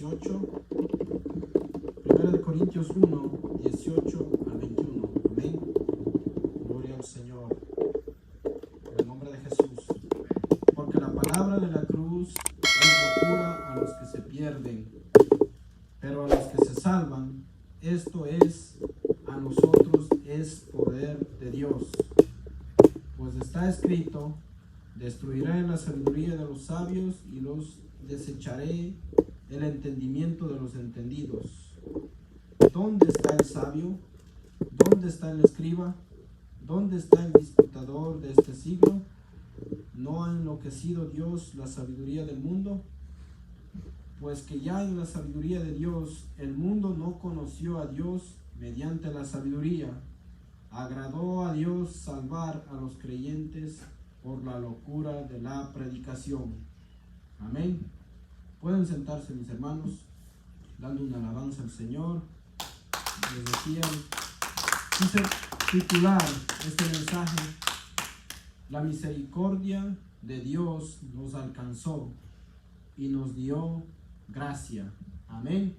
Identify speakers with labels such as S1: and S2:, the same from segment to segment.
S1: 18. 1 Corintios 1, 18 al 21. Amén. Gloria al Señor. En el nombre de Jesús. Porque la palabra de la cruz es locura a los que se pierden, pero a los que se salvan, esto es, a nosotros es poder de Dios. Pues está escrito: destruiré la sabiduría de los sabios y los desecharé el entendimiento de los entendidos. ¿Dónde está el sabio? ¿Dónde está el escriba? ¿Dónde está el disputador de este siglo? ¿No ha enloquecido Dios la sabiduría del mundo? Pues que ya en la sabiduría de Dios el mundo no conoció a Dios mediante la sabiduría. Agradó a Dios salvar a los creyentes por la locura de la predicación. Amén. Pueden sentarse, mis hermanos, dando una alabanza al Señor. Les decía, quise titular este mensaje: la misericordia de Dios nos alcanzó y nos dio gracia. Amén.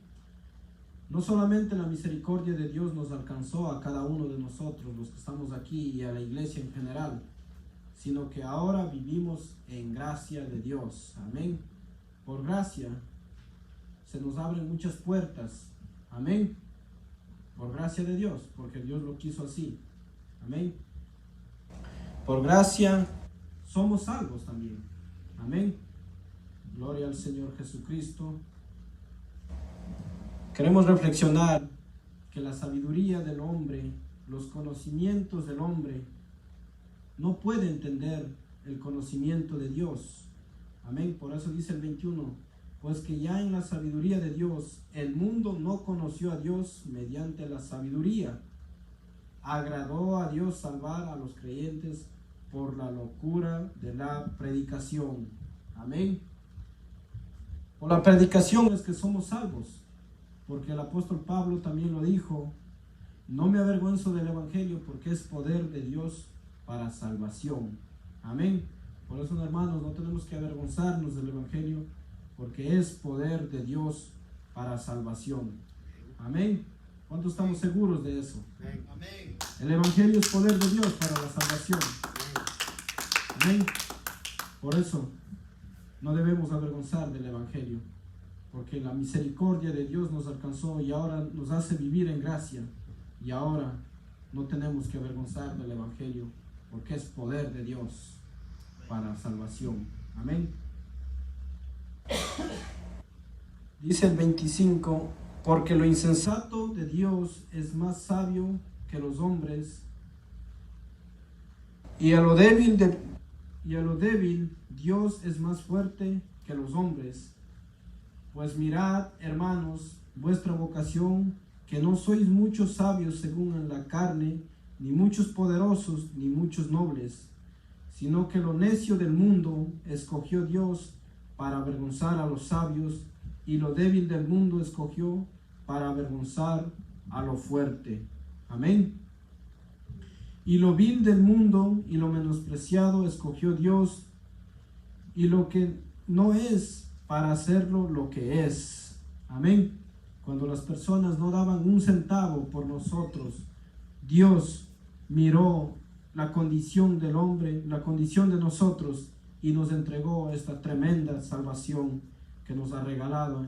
S1: No solamente la misericordia de Dios nos alcanzó a cada uno de nosotros, los que estamos aquí, y a la iglesia en general, sino que ahora vivimos en gracia de Dios. Amén. Por gracia se nos abren muchas puertas. Amén. Por gracia de Dios, porque Dios lo quiso así. Amén. Por gracia somos salvos también. Amén. Gloria al Señor Jesucristo. Queremos reflexionar que la sabiduría del hombre, los conocimientos del hombre, no puede entender el conocimiento de Dios. Amén. Por eso dice el 21, pues que ya en la sabiduría de Dios el mundo no conoció a Dios mediante la sabiduría. Agradó a Dios salvar a los creyentes por la locura de la predicación. Amén. Por la predicación es que somos salvos, porque el apóstol Pablo también lo dijo: no me avergüenzo del evangelio, porque es poder de Dios para salvación. Amén. Por eso, hermanos, no tenemos que avergonzarnos del evangelio, porque es poder de Dios para salvación. Amén. ¿Cuántos estamos seguros de eso? Amén. El evangelio es poder de Dios para la salvación. Amén. Por eso no debemos avergonzar del evangelio, porque la misericordia de Dios nos alcanzó y ahora nos hace vivir en gracia, y ahora no tenemos que avergonzar del evangelio, porque es poder de Dios para salvación. Amén. Dice el 25, porque lo insensato de Dios es más sabio que los hombres, y a lo débil Dios es más fuerte que los hombres. Pues mirad, hermanos, vuestra vocación, que no sois muchos sabios según en la carne, ni muchos poderosos, ni muchos nobles, sino que lo necio del mundo escogió Dios para avergonzar a los sabios, y lo débil del mundo escogió para avergonzar a lo fuerte. Amén. Y lo vil del mundo y lo menospreciado escogió Dios, y lo que no es, para hacerlo lo que es. Amén. Cuando las personas no daban un centavo por nosotros, Dios miró la condición del hombre, la condición de nosotros, y nos entregó esta tremenda salvación que nos ha regalado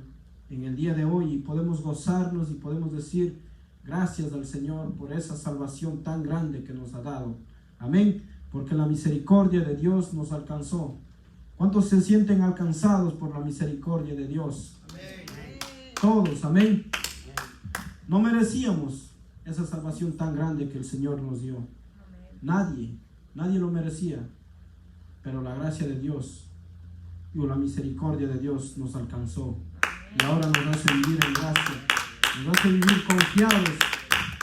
S1: en el día de hoy, y podemos gozarnos y podemos decir gracias al Señor por esa salvación tan grande que nos ha dado. Amén. Porque la misericordia de Dios nos alcanzó. ¿Cuántos se sienten alcanzados por la misericordia de Dios? Amén. Todos, amén. No merecíamos esa salvación tan grande que el Señor nos dio. Nadie lo merecía, pero la gracia de Dios y la misericordia de Dios nos alcanzó, y ahora nos hace vivir en gracia, nos hace vivir confiados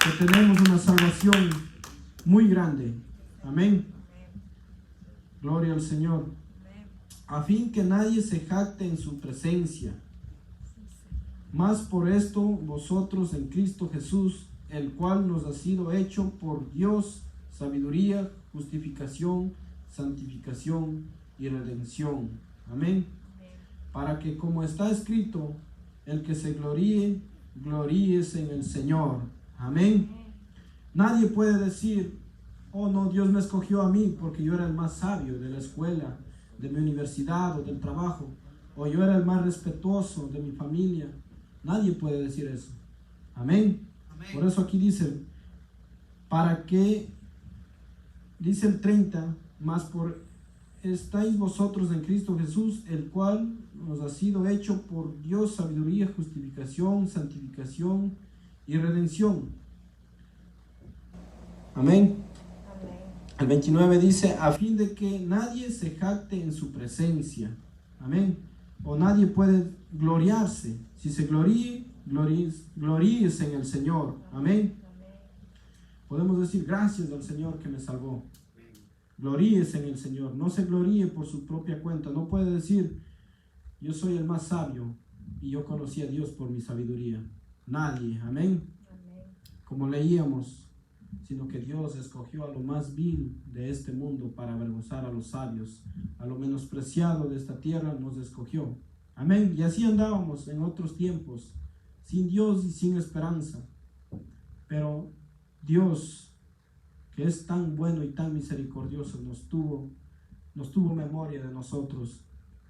S1: que tenemos una salvación muy grande. Amén. Gloria al Señor. A fin que nadie se jacte en su presencia. Mas por esto vosotros en Cristo Jesús, el cual nos ha sido hecho por Dios sabiduría, justificación, santificación y redención. Amén. Para que, como está escrito, El que se gloríe, gloríese en el Señor. Amén. Nadie puede decir, oh no, Dios me escogió a mí porque yo era el más sabio de la escuela, de mi universidad o del trabajo, o yo era el más respetuoso de mi familia. Nadie puede decir eso. Amén. Amén. Por eso aquí dice, para que, dice el 30, más por estáis vosotros en Cristo Jesús, el cual nos ha sido hecho por Dios sabiduría, justificación, santificación y redención. Amén. Amén. El 29 dice, a fin de que nadie se jacte en su presencia. Amén. O nadie puede gloriarse. Si se gloríe, gloríese en el Señor. Amén. Podemos decir gracias al Señor que me salvó. Gloríese en el Señor. No se gloríe por su propia cuenta. No puede decir, yo soy el más sabio y yo conocí a Dios por mi sabiduría. Nadie. Amén. Como leíamos, sino que Dios escogió a lo más vil de este mundo para avergonzar a los sabios. A lo menospreciado de esta tierra nos escogió. Amén. Y así andábamos en otros tiempos, sin Dios y sin esperanza. Pero Dios, que es tan bueno y tan misericordioso, nos tuvo memoria de nosotros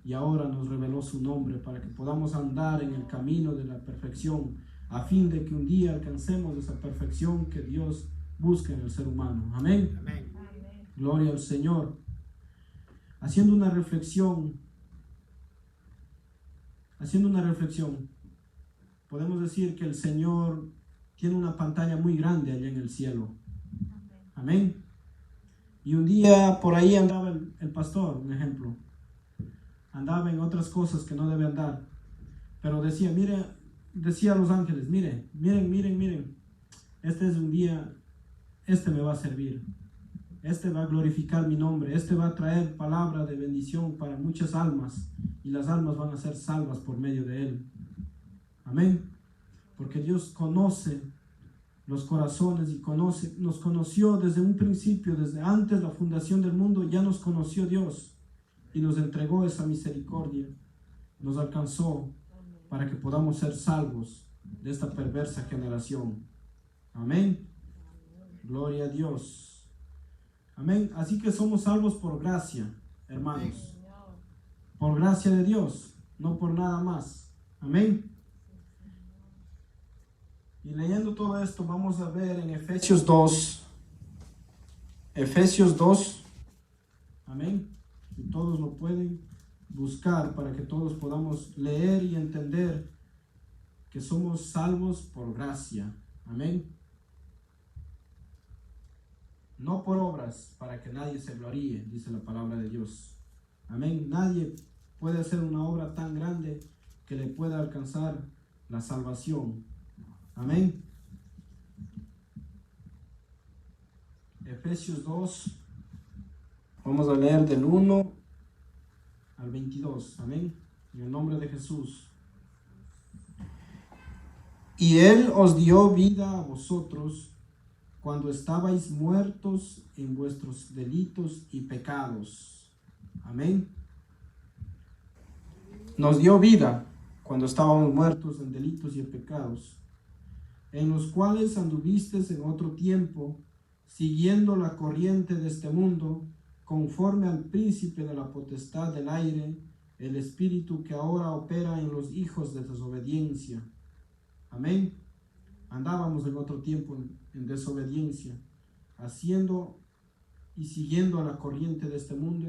S1: y ahora nos reveló su nombre para que podamos andar en el camino de la perfección, a fin de que un día alcancemos esa perfección que Dios busca en el ser humano. Amén. Amén. Gloria al Señor. Haciendo una reflexión, podemos decir que el Señor tiene una pantalla muy grande allá en el cielo. Amén. Y un día por ahí andaba el pastor, un ejemplo. Andaba en otras cosas que no debe andar. Pero decía a los ángeles, miren. Este es un día, este me va a servir. Este va a glorificar mi nombre. Este va a traer palabra de bendición para muchas almas. Y las almas van a ser salvas por medio de él. Amén. Porque Dios conoce los corazones y nos conoció desde un principio, desde antes de la fundación del mundo. Ya nos conoció Dios y nos entregó esa misericordia. Nos alcanzó para que podamos ser salvos de esta perversa generación. Amén. Gloria a Dios. Amén. Así que somos salvos por gracia, hermanos. Por gracia de Dios, no por nada más. Amén. Y leyendo todo esto, vamos a ver en Efesios 2. Efesios 2. Amén. Y todos lo pueden buscar para que todos podamos leer y entender que somos salvos por gracia. Amén. No por obras, para que nadie se gloríe, dice la palabra de Dios. Amén. Nadie puede hacer una obra tan grande que le pueda alcanzar la salvación. Amén. Efesios 2. Vamos a leer del 1 al 22. Amén. En el nombre de Jesús. Y Él os dio vida a vosotros cuando estabais muertos en vuestros delitos y pecados. Amén. Nos dio vida cuando estábamos muertos en delitos y en pecados, en los cuales anduvisteis en otro tiempo, siguiendo la corriente de este mundo, conforme al príncipe de la potestad del aire, el espíritu que ahora opera en los hijos de desobediencia. Amén. Andábamos en otro tiempo en desobediencia, haciendo y siguiendo a la corriente de este mundo,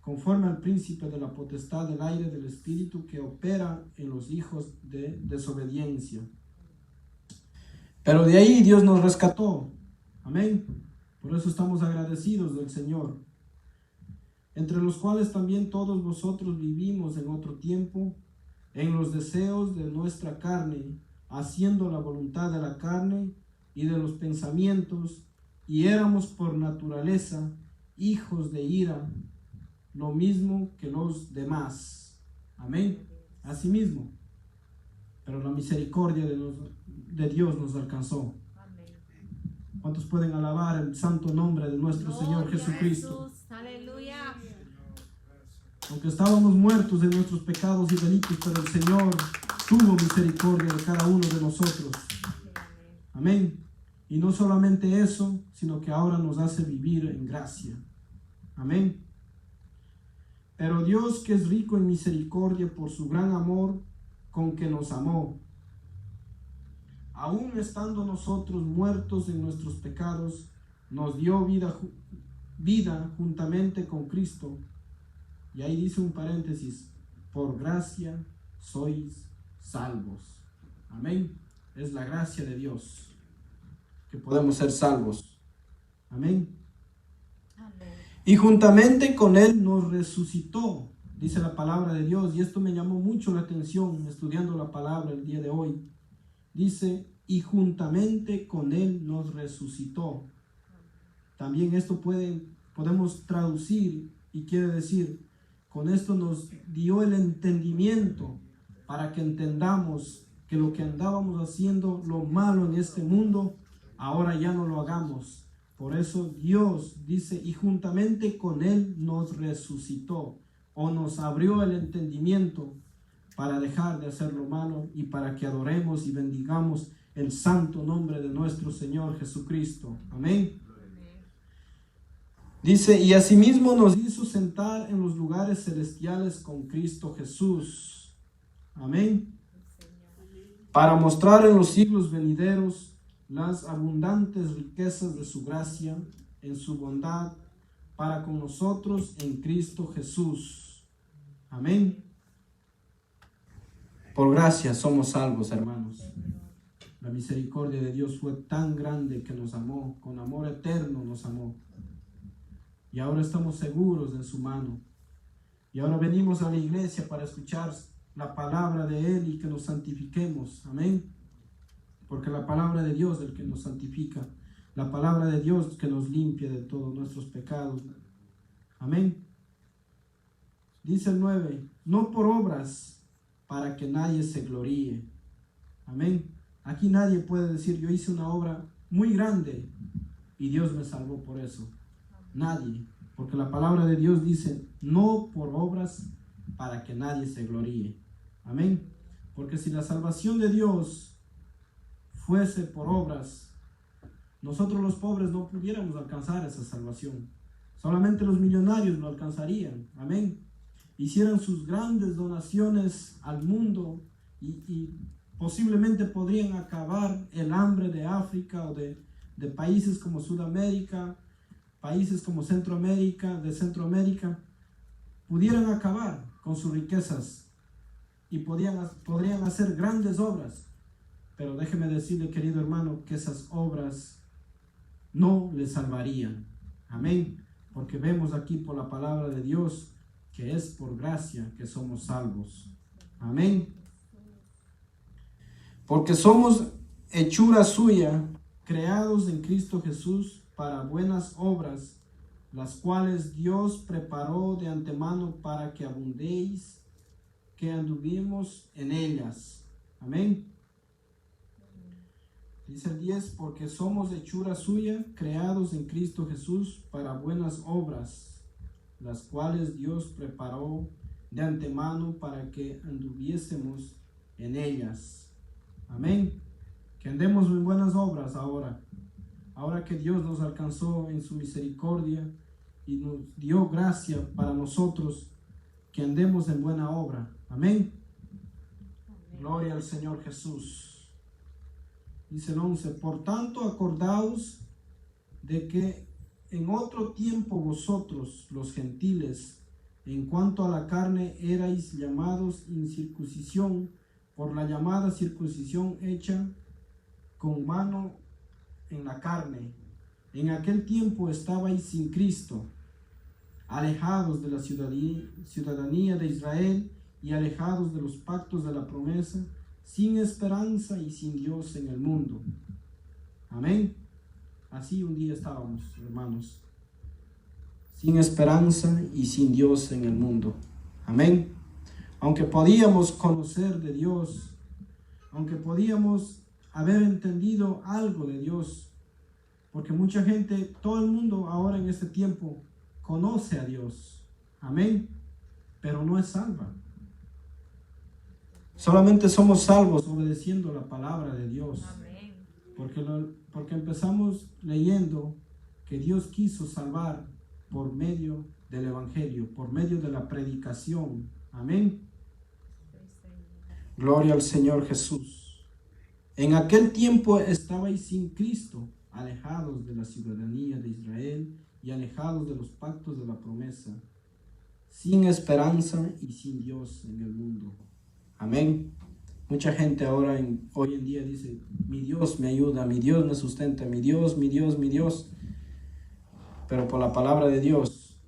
S1: conforme al príncipe de la potestad del aire, del espíritu que opera en los hijos de desobediencia. Pero de ahí Dios nos rescató. Amén. Por eso estamos agradecidos del Señor. Entre los cuales también todos vosotros vivimos en otro tiempo, en los deseos de nuestra carne, haciendo la voluntad de la carne y de los pensamientos, y éramos por naturaleza hijos de ira, lo mismo que los demás. Amén. Asimismo, pero la misericordia de Dios nos alcanzó. ¿Cuántos pueden alabar el santo nombre de nuestro Señor Jesucristo?
S2: Jesús. Aleluya.
S1: aunque estábamos muertos en nuestros pecados y delitos, pero el Señor tuvo misericordia de cada uno de nosotros. Amén. Y no solamente eso, sino que ahora nos hace vivir en gracia. Amén. Pero Dios, que es rico en misericordia por su gran amor con que nos amó, aún estando nosotros muertos en nuestros pecados, nos dio vida juntamente con Cristo. Y ahí dice un paréntesis: por gracia sois salvos. Amén. Es la gracia de Dios que podemos ser salvos. Amén. Y juntamente con Él nos resucitó, dice la palabra de Dios. Y esto me llamó mucho la atención estudiando la palabra el día de hoy. Dice, y juntamente con Él nos resucitó. También esto podemos traducir y quiere decir, con esto nos dio el entendimiento para que entendamos que lo que andábamos haciendo, lo malo en este mundo, ahora ya no lo hagamos. Por eso Dios dice, y juntamente con Él nos resucitó, o nos abrió el entendimiento para dejar de hacer lo malo y para que adoremos y bendigamos el santo nombre de nuestro Señor Jesucristo. Amén. Dice, y asimismo nos hizo sentar en los lugares celestiales con Cristo Jesús. Amén. Para mostrar en los siglos venideros las abundantes riquezas de su gracia en su bondad para con nosotros en Cristo Jesús. Amén. Por gracia somos salvos, hermanos. La misericordia de Dios fue tan grande que nos amó, con amor eterno nos amó. Y ahora estamos seguros en su mano. Y ahora venimos a la iglesia para escuchar la palabra de Él y que nos santifiquemos. Amén. Porque la palabra de Dios es el que nos santifica. La palabra de Dios que nos limpia de todos nuestros pecados. Amén. Dice el 9, no por obras para que nadie se gloríe. Amén. Aquí nadie puede decir, yo hice una obra muy grande y Dios me salvó por eso. Nadie. Porque la palabra de Dios dice, no por obras para que nadie se gloríe. Amén. Porque si la salvación de Dios fuese por obras, nosotros los pobres no pudiéramos alcanzar esa salvación. Solamente los millonarios lo alcanzarían. Amén. Hicieran sus grandes donaciones al mundo y posiblemente podrían acabar el hambre de África o de países como Sudamérica, países como Centroamérica, pudieran acabar con sus riquezas y podrían hacer grandes obras. Pero déjeme decirle, querido hermano, que esas obras no le salvarían. Amén. Porque vemos aquí por la palabra de Dios que es por gracia que somos salvos. Amén. Porque somos hechura suya, creados en Cristo Jesús para buenas obras, las cuales Dios preparó de antemano para que abundéis, que anduvimos en ellas. Amén. Dice el 10, porque somos hechura suya, creados en Cristo Jesús para buenas obras, las cuales Dios preparó de antemano para que anduviésemos en ellas. Amén. Que andemos en buenas obras ahora. Ahora que Dios nos alcanzó en su misericordia y nos dio gracia para nosotros, que andemos en buena obra. Amén. Gloria al Señor Jesús. Dice el 11, por tanto acordaos de que en otro tiempo vosotros, los gentiles, en cuanto a la carne, erais llamados incircuncisión por la llamada circuncisión hecha con mano en la carne. En aquel tiempo estabais sin Cristo, alejados de la ciudadanía de Israel y alejados de los pactos de la promesa, sin esperanza y sin Dios en el mundo. Amén. Así un día estábamos, hermanos, sin esperanza y sin Dios en el mundo. Amén. Aunque podíamos conocer de Dios, aunque podíamos haber entendido algo de Dios, porque mucha gente, todo el mundo ahora en este tiempo conoce a Dios. Amén. pero no es salva. Solamente somos salvos obedeciendo la palabra de Dios. Porque empezamos leyendo que Dios quiso salvar por medio del Evangelio, por medio de la predicación. Amén. Gloria al Señor Jesús. En aquel tiempo estabais sin Cristo, alejados de la ciudadanía de Israel y alejados de los pactos de la promesa, sin esperanza y sin Dios en el mundo. Amén. Mucha gente hoy en día dice, mi Dios me ayuda, mi Dios me sustenta, mi Dios, mi Dios, mi Dios. Pero por la palabra de Dios,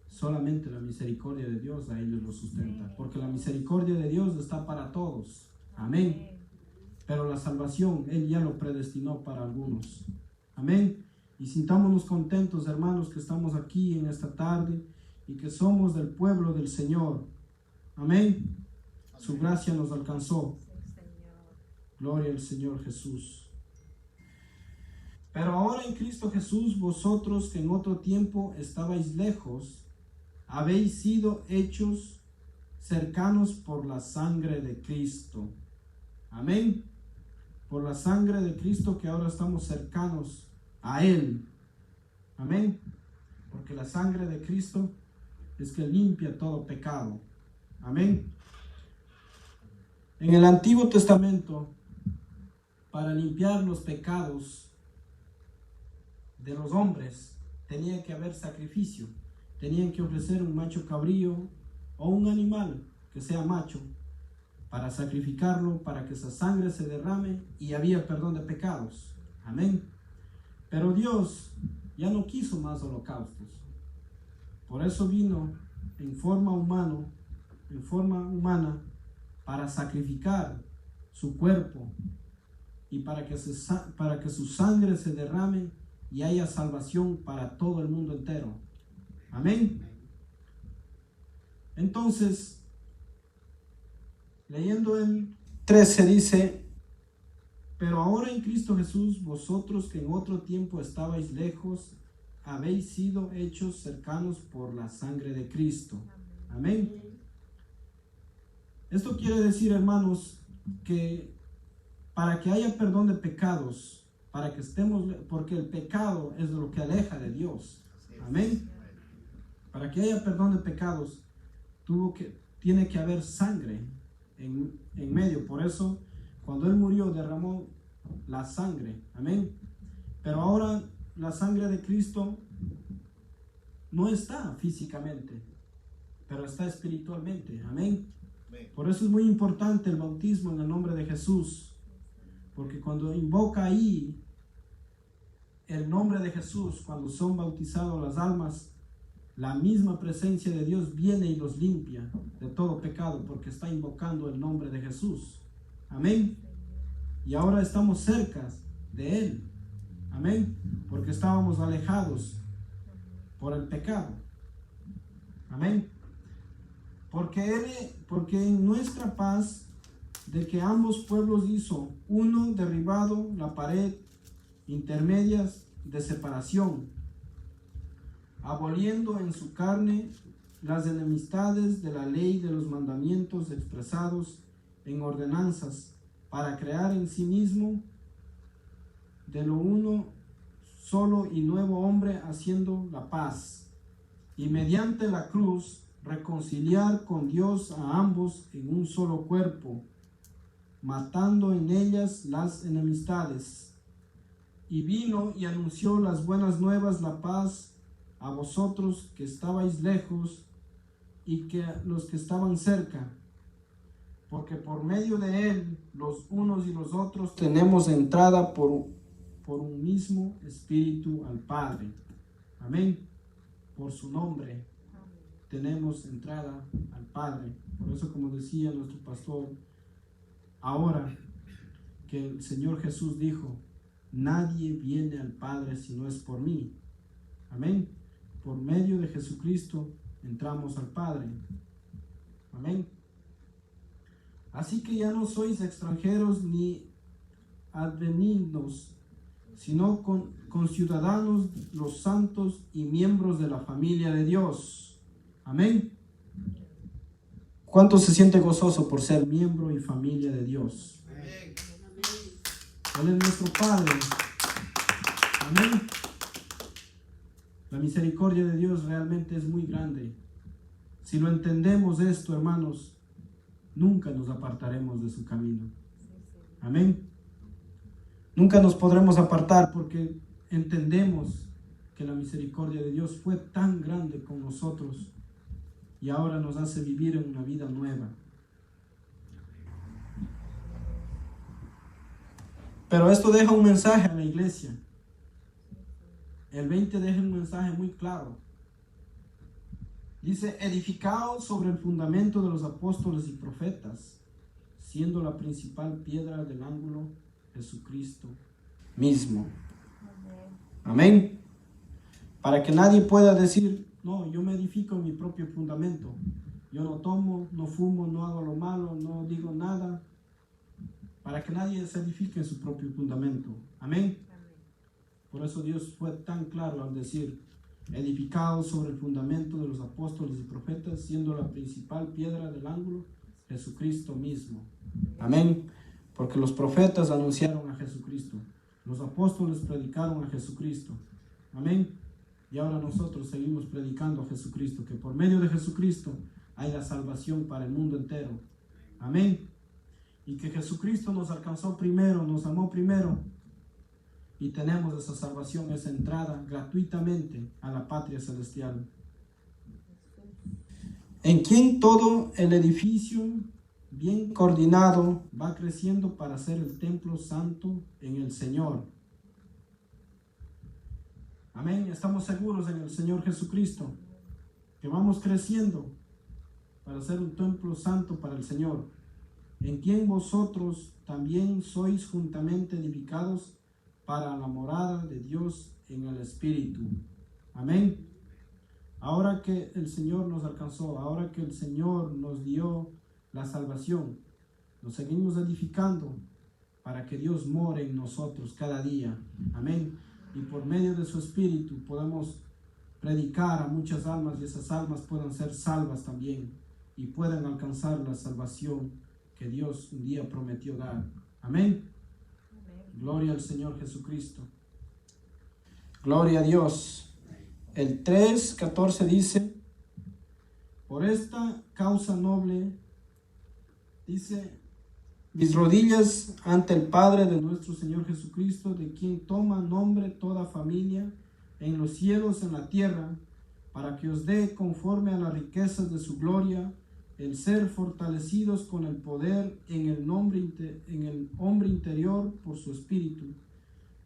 S1: solamente la misericordia de Dios a ellos los sustenta. Porque la misericordia de Dios está para todos. Amén. Pero la salvación, Él ya lo predestinó para algunos. Amén. Y sintámonos contentos, hermanos, que estamos aquí en esta tarde y que somos del pueblo del Señor. Amén. Su gracia nos alcanzó. Gloria al Señor Jesús. Pero ahora en Cristo Jesús, vosotros que en otro tiempo estabais lejos, habéis sido hechos cercanos por la sangre de Cristo. Amén. Por la sangre de Cristo que ahora estamos cercanos a Él. Amén. Porque la sangre de Cristo es que limpia todo pecado. Amén. En el Antiguo Testamento, para limpiar los pecados de los hombres, tenía que haber sacrificio. Tenían que ofrecer un macho cabrío o un animal que sea macho para sacrificarlo, para que esa sangre se derrame y había perdón de pecados. Amén. Pero Dios ya no quiso más holocaustos. Por eso vino en forma humana para sacrificar su cuerpo y para que su sangre se derrame y haya salvación para todo el mundo entero. Amén. Entonces, leyendo el 13 dice, pero ahora en Cristo Jesús, vosotros que en otro tiempo estabais lejos, habéis sido hechos cercanos por la sangre de Cristo. Amén. Esto quiere decir, hermanos, que para que haya perdón de pecados, porque el pecado es lo que aleja de Dios. Amén. Para que haya perdón de pecados, tiene que haber sangre en medio. Por eso, cuando Él murió, derramó la sangre. Amén. Pero ahora la sangre de Cristo no está físicamente, pero está espiritualmente. Amén. Por eso es muy importante el bautismo en el nombre de Jesús. Porque cuando invoca ahí el nombre de Jesús, cuando son bautizados las almas, la misma presencia de Dios viene y los limpia de todo pecado, porque está invocando el nombre de Jesús. Amén. Y ahora estamos cerca de Él. Amén. Porque estábamos alejados por el pecado. Amén. Porque en nuestra paz, de que ambos pueblos hizo uno, derribado la pared intermedias de separación, aboliendo en su carne las enemistades de la ley de los mandamientos expresados en ordenanzas, para crear en sí mismo de lo uno solo y nuevo hombre, haciendo la paz, y mediante la cruz reconciliar con Dios a ambos en un solo cuerpo, matando en ellas las enemistades. Y vino y anunció las buenas nuevas, la paz, a vosotros que estabais lejos y que los que estaban cerca, porque por medio de Él los unos y los otros tenemos entrada por un mismo Espíritu al Padre. Amén. Por su nombre tenemos entrada al Padre. Por eso, como decía nuestro pastor, ahora que el Señor Jesús dijo, nadie viene al Padre si no es por mí. Amén. Por medio de Jesucristo entramos al Padre. Amén. Así que ya no sois extranjeros ni advenidnos, sino con ciudadanos los santos y miembros de la familia de Dios. Amén. ¿Cuánto se siente gozoso por ser miembro y familia de Dios? Él es nuestro Padre. Amén. La misericordia de Dios realmente es muy grande. Si lo entendemos esto, hermanos, nunca nos apartaremos de su camino. Amén. Nunca nos podremos apartar porque entendemos que la misericordia de Dios fue tan grande con nosotros y ahora nos hace vivir en una vida nueva. Pero esto deja un mensaje a la iglesia. El 20 deja un mensaje muy claro. Dice, edificados sobre el fundamento de los apóstoles y profetas, siendo la principal piedra del ángulo Jesucristo mismo. Amén. Para que nadie pueda decir, no, yo me edifico en mi propio fundamento. Yo no tomo, no fumo, no hago lo malo, no digo nada. Para que nadie se edifique en su propio fundamento. Amén. Por eso Dios fue tan claro al decir, edificados sobre el fundamento de los apóstoles y profetas, siendo la principal piedra del ángulo Jesucristo mismo. Amén. Porque los profetas anunciaron a Jesucristo. Los apóstoles predicaron a Jesucristo. Amén. Y ahora nosotros seguimos predicando a Jesucristo, que por medio de Jesucristo hay la salvación para el mundo entero. Amén. Y que Jesucristo nos alcanzó primero, nos amó primero. Y tenemos esa salvación, esa entrada gratuitamente a la patria celestial. En quien todo el edificio bien coordinado va creciendo para ser el templo santo en el Señor. Amén. Estamos seguros en el Señor Jesucristo que vamos creciendo para ser un templo santo para el Señor, en quien vosotros también sois juntamente edificados para la morada de Dios en el Espíritu. Amén. Ahora que el Señor nos alcanzó, ahora que el Señor nos dio la salvación, nos seguimos edificando para que Dios more en nosotros cada día. Amén. Y por medio de su Espíritu podemos predicar a muchas almas y esas almas puedan ser salvas también y puedan alcanzar la salvación que Dios un día prometió dar. Amén. Gloria al Señor Jesucristo. Gloria a Dios. El 3:14 dice, por esta causa noble, dice, mis rodillas ante el Padre de nuestro Señor Jesucristo, de quien toma nombre toda familia en los cielos, en la tierra, para que os dé conforme a las riquezas de su gloria, el ser fortalecidos con el poder en el hombre interior por su Espíritu,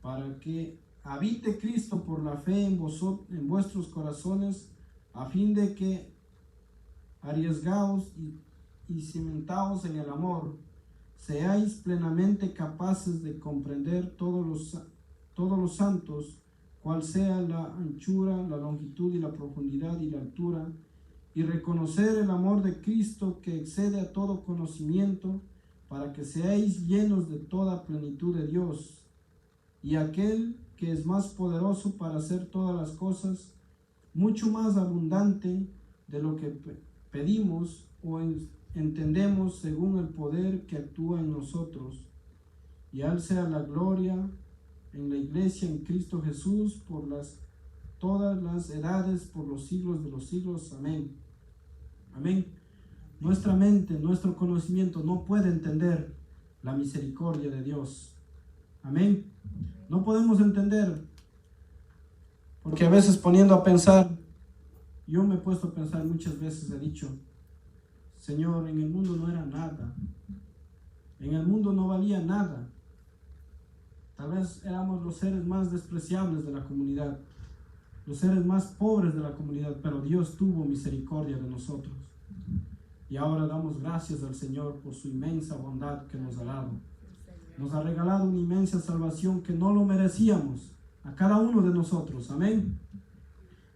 S1: para que habite Cristo por la fe en vuestros corazones, a fin de que arriesgaos y cimentaos en el amor, seáis plenamente capaces de comprender todos los santos, cuál sea la anchura, la longitud y la profundidad y la altura, y reconocer el amor de Cristo que excede a todo conocimiento, para que seáis llenos de toda plenitud de Dios. Y aquel que es más poderoso para hacer todas las cosas, mucho más abundante de lo que pedimos o entendemos, según el poder que actúa en nosotros. Y a él sea la gloria en la iglesia en Cristo Jesús por todas las edades, por los siglos de los siglos. Amén. Amén. Nuestra mente, nuestro conocimiento no puede entender la misericordia de Dios. Amén. No podemos entender, porque a veces poniendo a pensar, yo me he puesto a pensar muchas veces, he dicho, Señor, en el mundo no era nada, en el mundo no valía nada, tal vez éramos los seres más despreciables de la comunidad, los seres más pobres de la comunidad, pero Dios tuvo misericordia de nosotros. Y ahora damos gracias al Señor por su inmensa bondad que nos ha dado. Nos ha regalado una inmensa salvación que no lo merecíamos a cada uno de nosotros. Amén.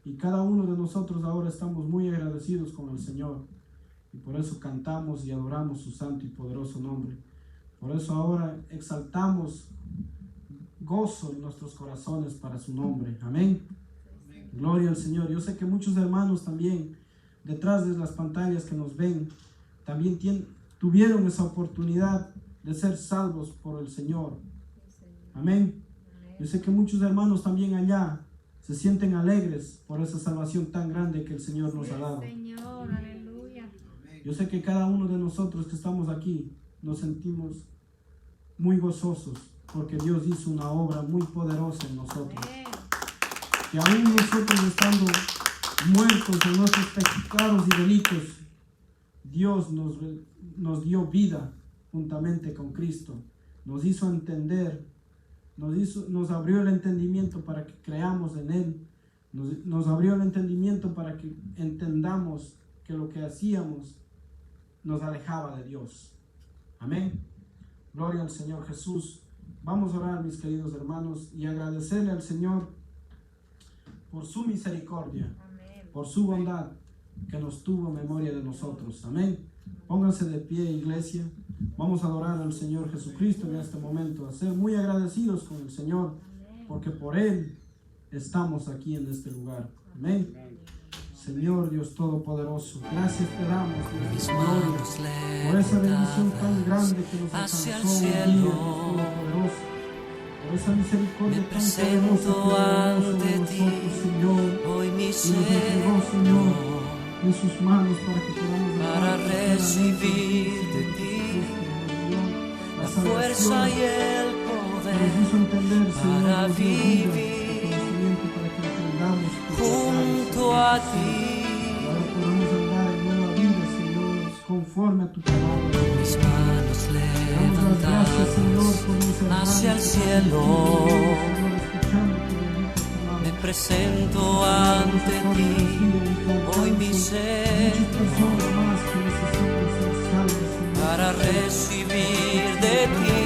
S1: Y cada uno de nosotros ahora estamos muy agradecidos con el Señor. Y por eso cantamos y adoramos su santo y poderoso nombre. Por eso ahora exaltamos gozo en nuestros corazones para su nombre. Amén. Gloria al Señor. Yo sé que muchos hermanos también detrás de las pantallas que nos ven también tuvieron esa oportunidad de ser salvos por el Señor. Amén. Yo sé que muchos hermanos también allá se sienten alegres por esa salvación tan grande que el Señor nos ha dado.
S2: Señor, aleluya.
S1: Yo sé que cada uno de nosotros que estamos aquí nos sentimos muy gozosos porque Dios hizo una obra muy poderosa en nosotros.
S2: Amén.
S1: Que aún nosotros estando muertos en nuestros pecados y delitos, Dios nos dio vida juntamente con Cristo. Nos hizo entender, nos abrió el entendimiento para que creamos en Él. Nos abrió el entendimiento para que entendamos que lo que hacíamos nos alejaba de Dios. Amén. Gloria al Señor Jesús. Vamos a orar, mis queridos hermanos, y agradecerle al Señor por su misericordia,
S2: Amén.
S1: por su bondad, que nos tuvo memoria de nosotros. Amén. Pónganse de pie, iglesia. Vamos a adorar al Señor Jesucristo en este momento, a ser muy agradecidos con el Señor, porque por Él estamos aquí en este lugar. Amén. Señor Dios Todopoderoso, gracias te damos, Dios de gloria, por esa bendición tan grande que nos alcanzó hoy día, Dios Todopoderoso, por esa misericordia tan poderosa que derramó sobre nosotros, Señor,
S3: hoy mi
S1: y nos entregó, Señor, en sus manos para que podamos
S3: para recibir de ti la fuerza y el poder
S1: nos hizo entender, Señor,
S3: para
S1: nos dio vida,
S3: vivir
S1: conocimiento para que entendamos tu
S3: junto a ti.
S1: ahora podamos andar en nueva vida, Señor, conforme a tu palabra.
S3: Mis manos
S1: Damos las gracias, Señor,
S3: levantadas
S1: por mis hermanos
S3: hacia el
S1: que
S3: cielo,
S1: Señor, escuchando tu bendita palabra.
S3: me presento ante ti, hoy mi ser,
S1: Muchas personas más que necesitan ser salvas, Señor.
S3: para recibir de ti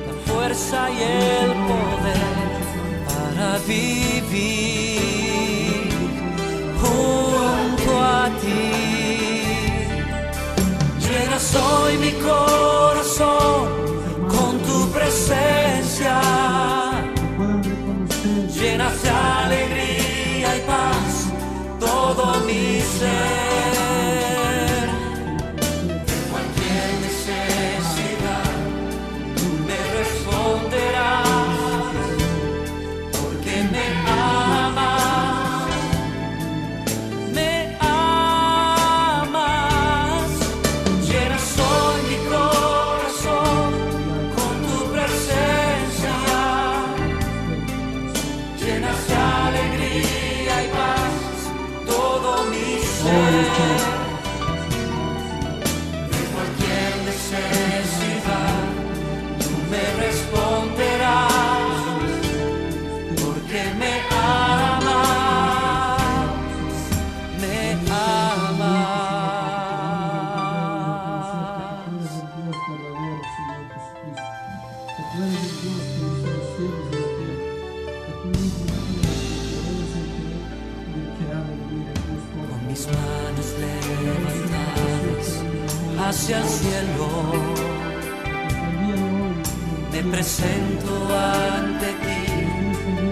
S3: la fuerza y el poder para vivir junto a ti. Llenas hoy mi corazón con tu presencia,
S1: Que puedan reconocer
S3: llenas de alegría y paz todo mi ser. Cualquier necesidad tú me responderás, porque me amas, me amas. Llenas hoy mi corazón con tu presencia, llenas de alegría y paz todo mi ser. De cualquier necesidad tú me responderás, porque me amas, me amas.
S1: Que tú eres el Dios verdadero, Señor Jesucristo. Que tú eres el Dios que hizo los cielos y la tierra. Que tú mismo tienes que eres el que ha de venir, el Dios
S3: Con mis
S1: Todopoderoso.
S3: manos levantadas hacia el cielo,
S1: El día de hoy,
S3: me presento ante ti,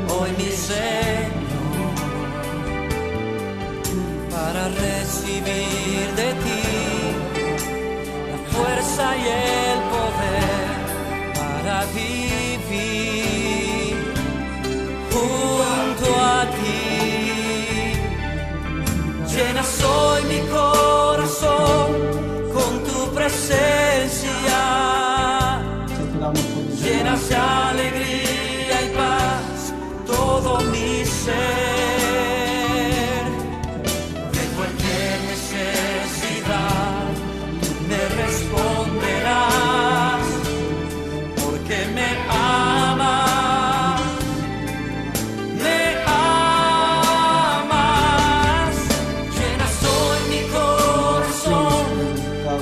S3: hoy mi Señor, para recibir de ti la fuerza y el poder para vivir junto a ti. Llenas hoy mi corazón con tu presencia,
S1: te damos por mi
S3: llenas de alegría y paz todo mi ser. De cualquier necesidad me responderás, porque me amas, me amas. Llenas hoy mi corazón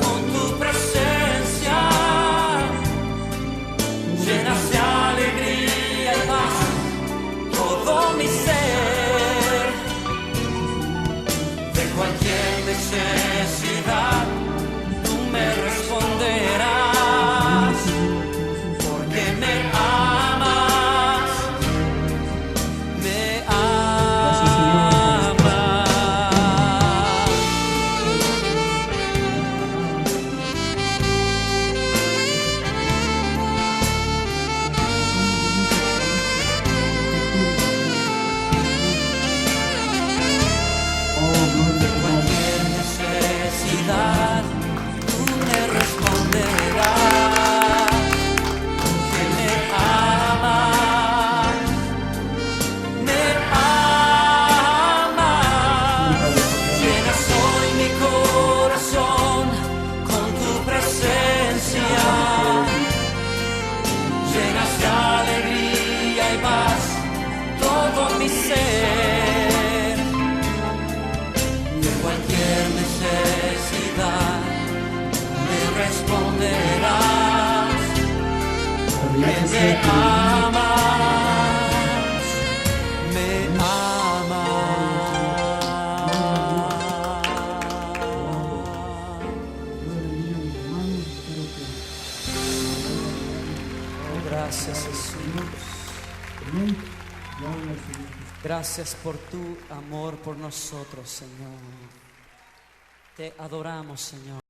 S3: con tu presencia, llenas de alegría y paz todo mi ser. mi ser, de cualquier necesidad me responderás, que me amas, me amas. Gracias, Jesús. Gracias por tu amor por nosotros, Señor. Te adoramos, Señor.